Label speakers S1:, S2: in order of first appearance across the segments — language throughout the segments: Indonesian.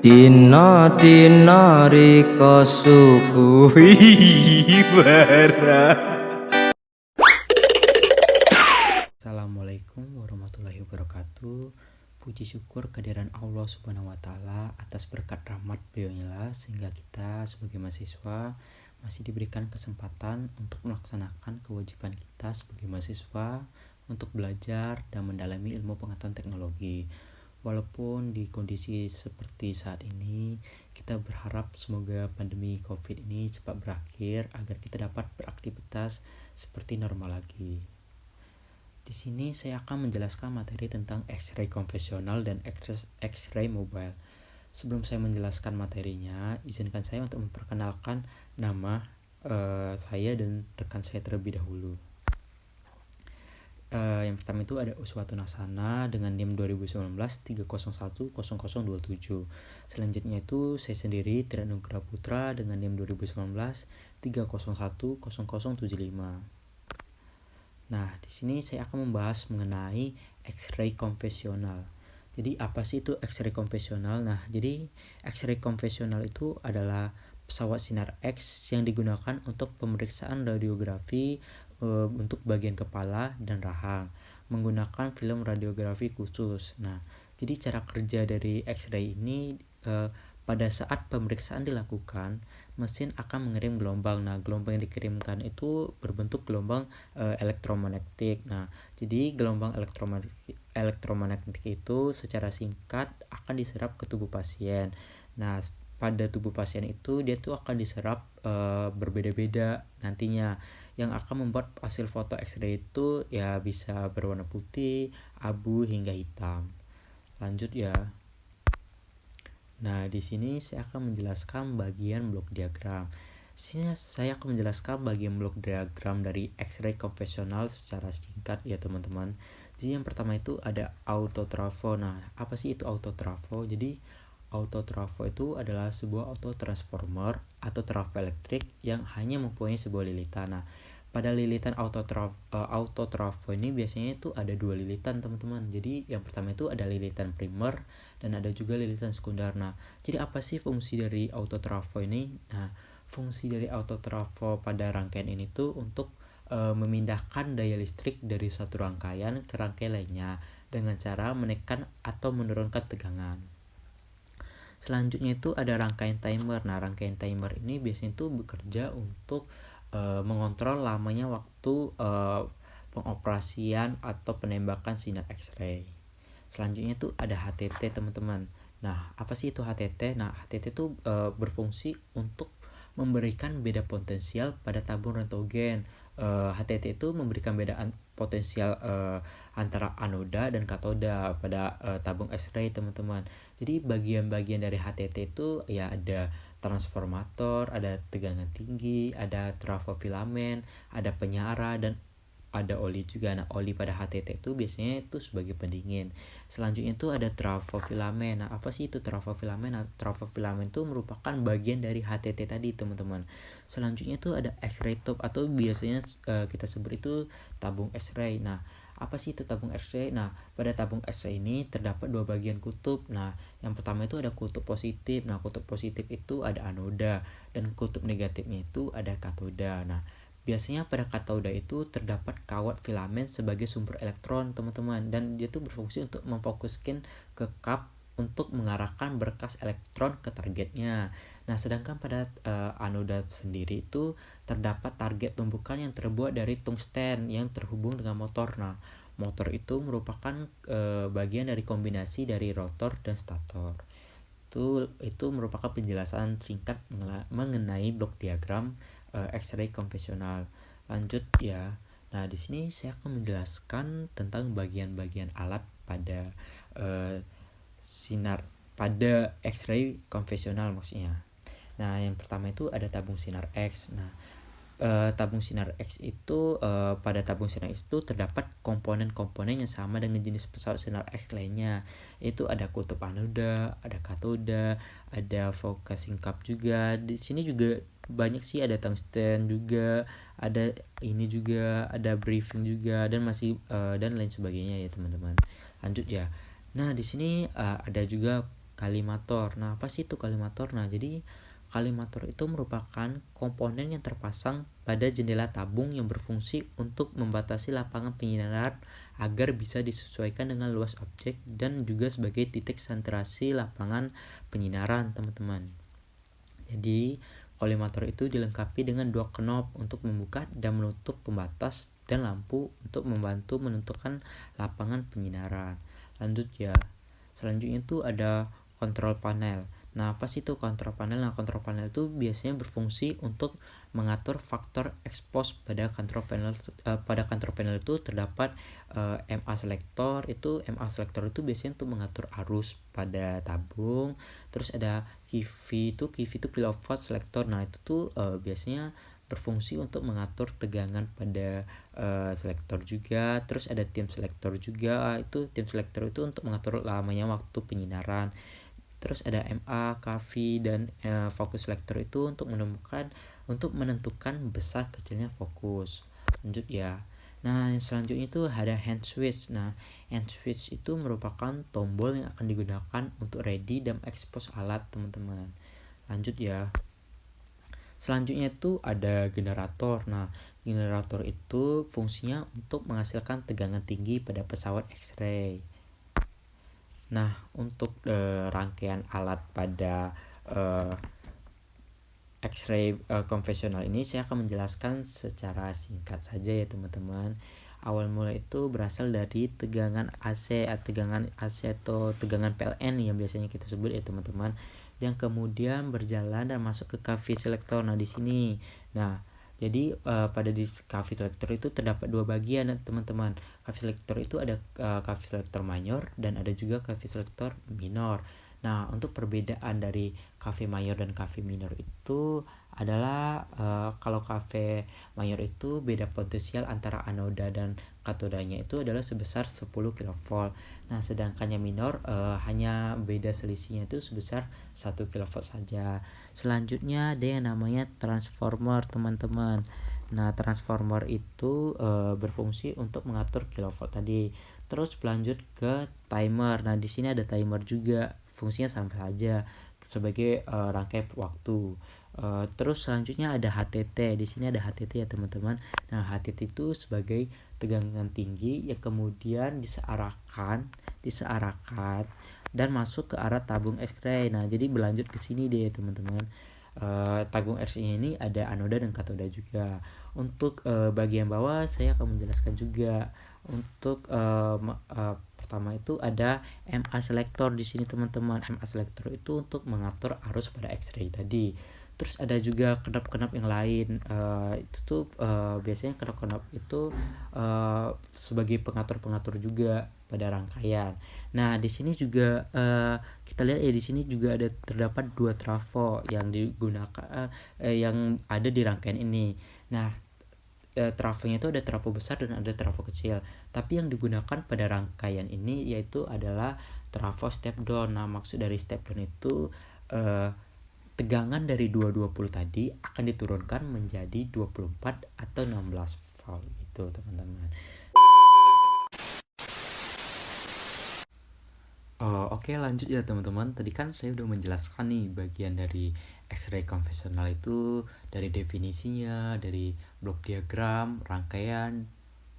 S1: Dina rika suguhi barang.
S2: Assalamualaikum warahmatullahi wabarakatuh. Puji syukur kehadiran Allah Subhanahu wa taala atas berkat rahmat beliau sehingga kita sebagai mahasiswa masih diberikan kesempatan untuk melaksanakan kewajiban kita sebagai mahasiswa untuk belajar dan mendalami ilmu pengetahuan teknologi. Walaupun di kondisi seperti saat ini, kita berharap semoga pandemi COVID ini cepat berakhir agar kita dapat beraktivitas seperti normal lagi. Di sini saya akan menjelaskan materi tentang X-ray konvensional dan X-ray mobile. Sebelum saya menjelaskan materinya, izinkan saya untuk memperkenalkan nama saya dan rekan saya terlebih dahulu. Yang pertama itu ada Uswatun Hasanah dengan NIM 2019-301-0027. Selanjutnya itu saya sendiri Tira Nugraha Putra dengan NIM 2019-301-0075. Nah, di sini saya akan membahas mengenai X-ray konvensional. Jadi apa sih itu X-ray konvensional? Nah, jadi X-ray konvensional itu adalah pesawat sinar X yang digunakan untuk pemeriksaan radiografi untuk bagian kepala dan rahang menggunakan film radiografi khusus. Nah, jadi cara kerja dari X-ray ini pada saat pemeriksaan dilakukan, mesin akan mengirim gelombang. Nah, gelombang yang dikirimkan itu berbentuk gelombang elektromagnetik. Nah, jadi gelombang elektromagnetik itu secara singkat akan diserap ke tubuh pasien. Nah, pada tubuh pasien itu dia tuh akan diserap berbeda-beda nantinya, yang akan membuat hasil foto X-ray itu ya bisa berwarna putih, abu hingga hitam. Lanjut ya. Nah, di sini saya akan menjelaskan bagian blok diagram. Di sini saya akan menjelaskan bagian blok diagram dari X-ray konvensional secara singkat ya teman-teman. Jadi yang pertama itu ada autotrafo. Nah, apa sih itu autotrafo? Jadi autotrafo itu adalah sebuah autotransformer atau trafo elektrik yang hanya mempunyai sebuah lilitan. Nah, pada lilitan autotrafo ini biasanya itu ada dua lilitan teman-teman. Jadi yang pertama itu ada lilitan primer dan ada juga lilitan sekunder. Nah, jadi apa sih fungsi dari autotrafo ini? Nah, fungsi dari autotrafo pada rangkaian ini tuh untuk memindahkan daya listrik dari satu rangkaian ke rangkaian lainnya dengan cara menekan atau menurunkan tegangan. Selanjutnya itu ada rangkaian timer. Nah, rangkaian timer ini biasanya itu bekerja untuk mengontrol lamanya waktu pengoperasian atau penembakan sinar X-ray. Selanjutnya itu ada HTT teman-teman. Nah, apa sih itu HTT? Nah, HTT itu berfungsi untuk memberikan beda potensial pada tabung rentgen. HTT itu memberikan beda potensial antara anoda dan katoda pada tabung X-ray teman-teman. Jadi bagian-bagian dari HTT itu ya ada transformator, ada tegangan tinggi, ada trafo-filamen, ada penyara, dan ada oli juga. Nah, oli pada HTT itu biasanya itu sebagai pendingin. Selanjutnya itu ada trafo-filamen. Nah, apa sih itu trafo-filamen? Nah, trafo-filamen itu merupakan bagian dari HTT tadi, teman-teman. Selanjutnya itu ada X-ray tube atau biasanya kita sebut itu tabung X-ray. Nah, apa sih itu tabung X-ray? Nah, pada tabung X-ray ini terdapat dua bagian kutub. Nah, yang pertama itu ada kutub positif. Nah, kutub positif itu ada anoda dan kutub negatifnya itu ada katoda. Nah, biasanya pada katoda itu terdapat kawat filamen sebagai sumber elektron, teman-teman, dan dia tuh berfungsi untuk memfokuskan ke kap untuk mengarahkan berkas elektron ke targetnya. Nah, sedangkan pada anoda sendiri itu terdapat target tumbukan yang terbuat dari tungsten yang terhubung dengan motor. Nah, motor itu merupakan bagian dari kombinasi dari rotor dan stator. Itu merupakan penjelasan singkat mengenai blok diagram X-ray konvensional. Lanjut ya. Nah, di sini saya akan menjelaskan tentang bagian-bagian alat pada sinar pada X-ray konvensional maksudnya. Nah, yang pertama itu ada tabung sinar X. Nah, tabung sinar X itu pada tabung sinar X itu terdapat komponen-komponen yang sama dengan jenis pesawat sinar X lainnya. Itu ada kutub anoda, ada katoda, ada focusing cup juga. Di sini juga banyak sih, ada tungsten juga, ada ini juga, ada briefing juga, dan dan lain sebagainya ya teman-teman. Lanjut ya. Nah, di sini ada juga kalimator. Nah, apa sih itu kalimator? Nah, jadi kalimator itu merupakan komponen yang terpasang pada jendela tabung yang berfungsi untuk membatasi lapangan penyinaran agar bisa disesuaikan dengan luas objek dan juga sebagai titik sentrasi lapangan penyinaran, teman-teman. Jadi, kolimator itu dilengkapi dengan dua knob untuk membuka dan menutup pembatas dan lampu untuk membantu menentukan lapangan penyinaran. Selanjutnya itu ada kontrol panel. Nah, apa sih itu kontrol panel? Nah, kontrol panel itu biasanya berfungsi untuk mengatur faktor expose pada kontrol panel. Pada kontrol panel itu terdapat MA selector. MA selector itu biasanya untuk mengatur arus pada tabung. Terus ada KV itu kilowatt selector. Nah, itu tuh biasanya berfungsi untuk mengatur tegangan pada selektor juga. Terus ada tim selektor juga. Tim selektor itu untuk mengatur lamanya waktu penyinaran. Terus ada MA, KV, dan fokus selektor itu untuk menentukan besar kecilnya fokus. Lanjut ya. Nah, yang selanjutnya itu ada hand switch. Nah, hand switch itu merupakan tombol yang akan digunakan untuk ready dan expose alat, teman-teman. Lanjut ya. Selanjutnya itu ada generator. Nah, generator itu fungsinya untuk menghasilkan tegangan tinggi pada pesawat X-ray. Nah, untuk rangkaian alat pada X-ray konvensional ini saya akan menjelaskan secara singkat saja ya, teman-teman. Awal mula itu berasal dari tegangan AC atau tegangan PLN yang biasanya kita sebut ya, teman-teman, yang kemudian berjalan dan masuk ke KV selektor. Nah, di sini. Nah, jadi pada di KV selektor itu terdapat dua bagian, teman-teman. KV selektor itu ada KV selektor mayor dan ada juga KV selektor minor. Nah, untuk perbedaan dari KV mayor dan KV minor itu adalah kalau KV mayor itu beda potensial antara anoda dan katodanya itu adalah sebesar 10 kV. Nah, sedangkan yang minor hanya beda selisihnya itu sebesar 1 kV saja. Selanjutnya ada yang namanya transformer, teman-teman. Nah, transformer itu berfungsi untuk mengatur kilowatt tadi. Terus berlanjut ke timer. Nah, di sini ada timer juga. Fungsinya sama saja sebagai rangkai waktu. Terus selanjutnya ada HTT. Di sini ada HTT ya, teman-teman. Nah, HTT itu sebagai tegangan tinggi yang kemudian disearahkan dan masuk ke arah tabung X-ray. Nah, jadi berlanjut ke sini deh, teman-teman. Tabung X-ray ini ada anoda dan katoda juga. Untuk bagian bawah saya akan menjelaskan juga. Untuk pertama itu ada MA selector di sini, teman-teman. MA selector itu untuk mengatur arus pada X-ray tadi. Terus ada juga kenop-kenop yang lain. Itu tuh biasanya kenop-kenop itu sebagai pengatur-pengatur juga pada rangkaian. Nah, di sini juga kita lihat ya, di sini juga ada terdapat dua trafo yang digunakan yang ada di rangkaian ini. Nah, trafonya itu ada trafo besar dan ada trafo kecil. Tapi yang digunakan pada rangkaian ini yaitu adalah trafo step down. Nah, maksud dari step down itu tegangan dari 220 tadi akan diturunkan menjadi 24 atau 16 volt gitu, teman-teman. Oke, lanjut ya, teman-teman. Tadi kan saya udah menjelaskan nih bagian dari X-ray konvensional itu, dari definisinya, dari blok diagram, rangkaian,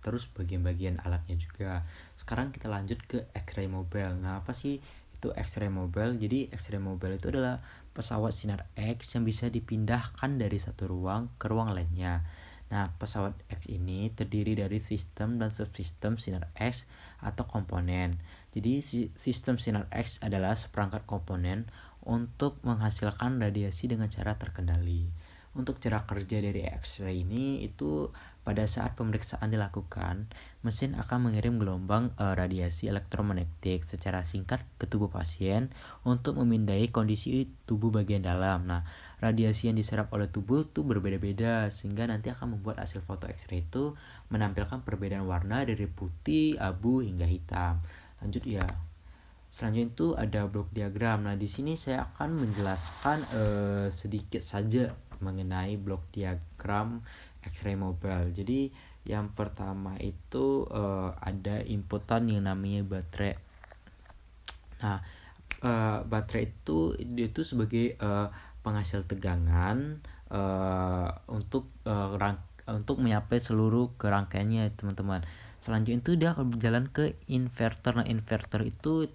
S2: terus bagian-bagian alatnya juga. Sekarang kita lanjut ke X-ray mobile. Nah, apa sih itu X-ray mobile? Jadi X-ray mobile itu adalah pesawat sinar X yang bisa dipindahkan dari satu ruang ke ruang lainnya. Nah, pesawat X ini terdiri dari sistem dan subsistem sinar X atau komponen. Jadi sistem sinar X adalah seperangkat komponen untuk menghasilkan radiasi dengan cara terkendali. Untuk cara kerja dari X-ray ini itu pada saat pemeriksaan dilakukan, mesin akan mengirim gelombang radiasi elektromagnetik secara singkat ke tubuh pasien untuk memindai kondisi tubuh bagian dalam. Nah, radiasi yang diserap oleh tubuh itu berbeda-beda sehingga nanti akan membuat hasil foto X-ray itu menampilkan perbedaan warna dari putih, abu hingga hitam. Lanjut ya. Selanjutnya itu ada blok diagram. Nah, di sini saya akan menjelaskan sedikit saja mengenai blok diagram X-ray mobile. Jadi yang pertama itu ada inputan yang namanya baterai. Nah, baterai itu dia itu sebagai penghasil tegangan untuk mencapai seluruh kerangkaiannya teman-teman. Selanjutnya itu dia akan berjalan ke inverter. Nah inverter itu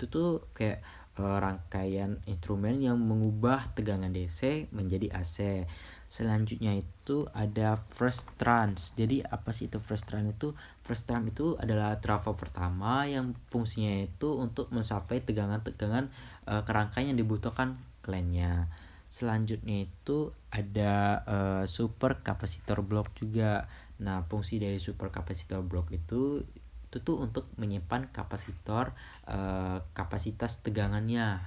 S2: tuh kayak rangkaian instrumen yang mengubah tegangan DC menjadi AC. Selanjutnya itu ada first trans. Jadi apa sih itu first trans itu? First trans itu adalah trafo pertama yang fungsinya itu untuk mencapai tegangan-tegangan kerangkaian yang dibutuhkan kliennya. Selanjutnya itu ada super kapasitor blok juga. Nah, fungsi dari super kapasitor blok itu tuh untuk menyimpan kapasitas tegangannya.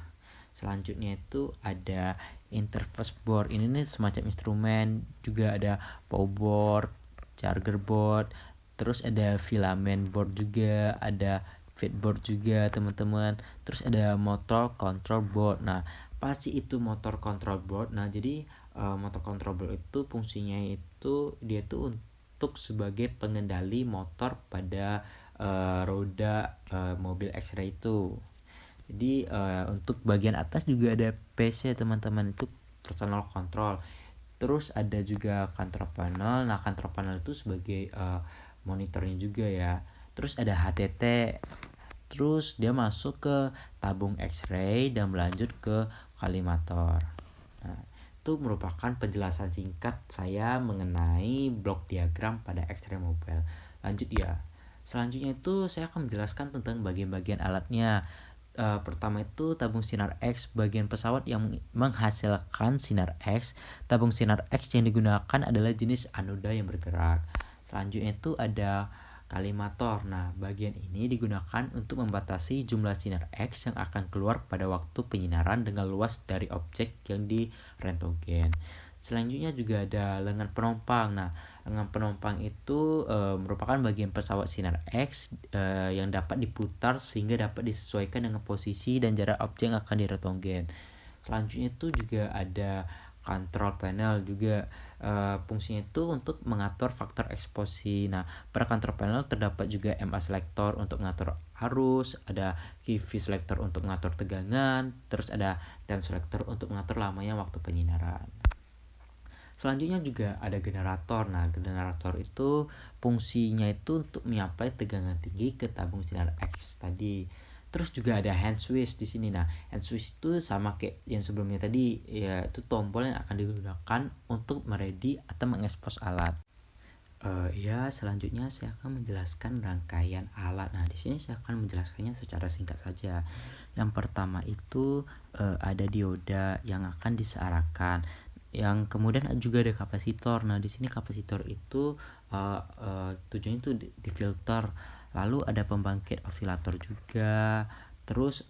S2: Selanjutnya itu ada interface board. Ini nih semacam instrumen, juga ada power board, charger board, terus ada filament board juga, ada feedboard juga teman-teman. Terus ada motor control board. Nah, pasti itu motor control board. Nah, jadi motor control board itu fungsinya itu dia tuh untuk sebagai pengendali motor pada roda mobil X-ray itu. Jadi untuk bagian atas juga ada PC teman-teman, itu personal control. Terus ada juga control panel. Nah control panel itu sebagai monitornya juga ya. Terus ada HTT. Terus dia masuk ke tabung X-ray dan melanjut ke kolimator. Nah, itu merupakan penjelasan singkat saya mengenai blok diagram pada X-ray mobile. Lanjut ya. Selanjutnya itu saya akan menjelaskan tentang bagian-bagian alatnya. Pertama itu tabung sinar X, bagian pesawat yang menghasilkan sinar X. Tabung sinar X yang digunakan adalah jenis anoda yang bergerak. Selanjutnya itu ada kalimator. Nah, bagian ini digunakan untuk membatasi jumlah sinar X yang akan keluar pada waktu penyinaran dengan luas dari objek yang direntgen. Selanjutnya juga ada lengan penumpang. Nah, lengan penumpang itu merupakan bagian pesawat sinar X yang dapat diputar sehingga dapat disesuaikan dengan posisi dan jarak objek yang akan direntgen. Selanjutnya itu juga ada control panel juga. Fungsinya itu untuk mengatur faktor eksposi. Nah, pada control panel terdapat juga MA selector untuk mengatur arus, ada KV selector untuk mengatur tegangan, terus ada time selector untuk mengatur lamanya waktu penyinaran. Selanjutnya juga ada generator. Nah, generator itu fungsinya itu untuk menyampaikan tegangan tinggi ke tabung sinar X tadi. Terus juga ada hand switch di sini. Nah, hand switch itu sama kayak yang sebelumnya tadi, ya itu tombol yang akan digunakan untuk meready atau mengekspos alat. Ya, selanjutnya saya akan menjelaskan rangkaian alat. Nah, di sini saya akan menjelaskannya secara singkat saja. Yang pertama itu ada dioda yang akan disearahkan. Yang kemudian juga ada kapasitor. Nah, di sini kapasitor itu tujuannya itu di filter. Lalu ada pembangkit osilator juga. Terus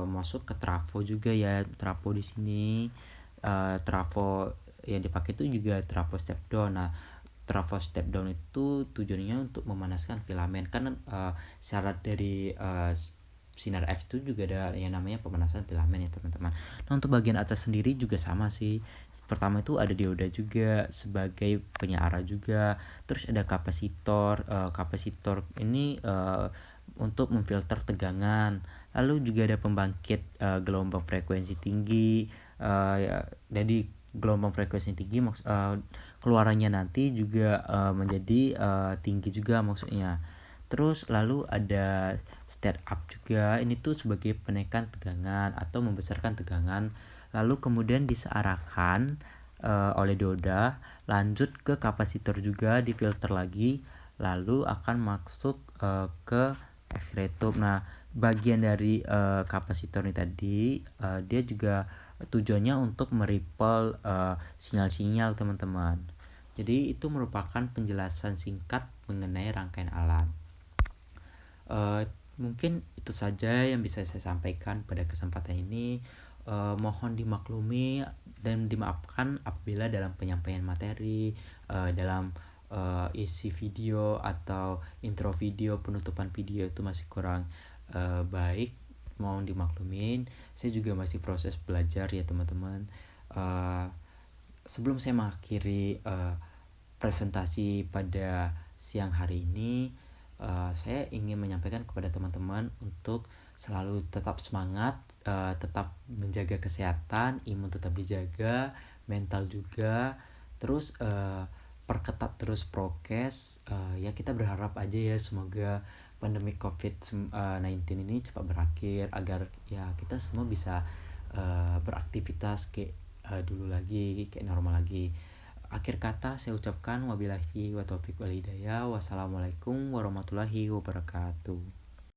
S2: masuk ke trafo juga ya. Trafo di sini trafo yang dipakai itu juga trafo step down. Nah, trafo step down itu tujuannya untuk memanaskan filamen. Kan syarat dari sinar X itu juga ada yang namanya pemanasan filamen ya teman-teman. Nah, untuk bagian atas sendiri juga sama sih. Pertama itu ada dioda juga sebagai penyeara juga. Terus ada kapasitor. Kapasitor ini untuk memfilter tegangan. Lalu juga ada pembangkit gelombang frekuensi tinggi. Jadi gelombang frekuensi tinggi keluarannya nanti juga menjadi tinggi juga maksudnya. Terus lalu ada step up juga. Ini tuh sebagai penaikan tegangan atau membesarkan tegangan. Lalu kemudian disearahkan oleh dioda, lanjut ke kapasitor juga, difilter lagi, lalu akan masuk ke X-ray tube. Nah, bagian dari kapasitor ini tadi dia juga tujuannya untuk meripel sinyal-sinyal teman-teman. Jadi itu merupakan penjelasan singkat mengenai rangkaian alat. Mungkin itu saja yang bisa saya sampaikan pada kesempatan ini. Mohon dimaklumi dan dimaafkan apabila dalam penyampaian materi, dalam isi video atau intro video, penutupan video itu masih kurang baik. Mohon dimaklumin. Saya juga masih proses belajar ya teman-teman. Sebelum saya mengakhiri presentasi pada siang hari ini, saya ingin menyampaikan kepada teman-teman untuk selalu tetap semangat, tetap menjaga kesehatan, imun tetap dijaga, mental juga. Terus perketat terus prokes. Ya kita berharap aja ya semoga pandemi COVID-19 ini cepat berakhir agar ya kita semua bisa beraktivitas kayak dulu lagi, kayak normal lagi. Akhir kata saya ucapkan wabillahi wa taufiq wal hidayah. Wassalamualaikum warahmatullahi wabarakatuh.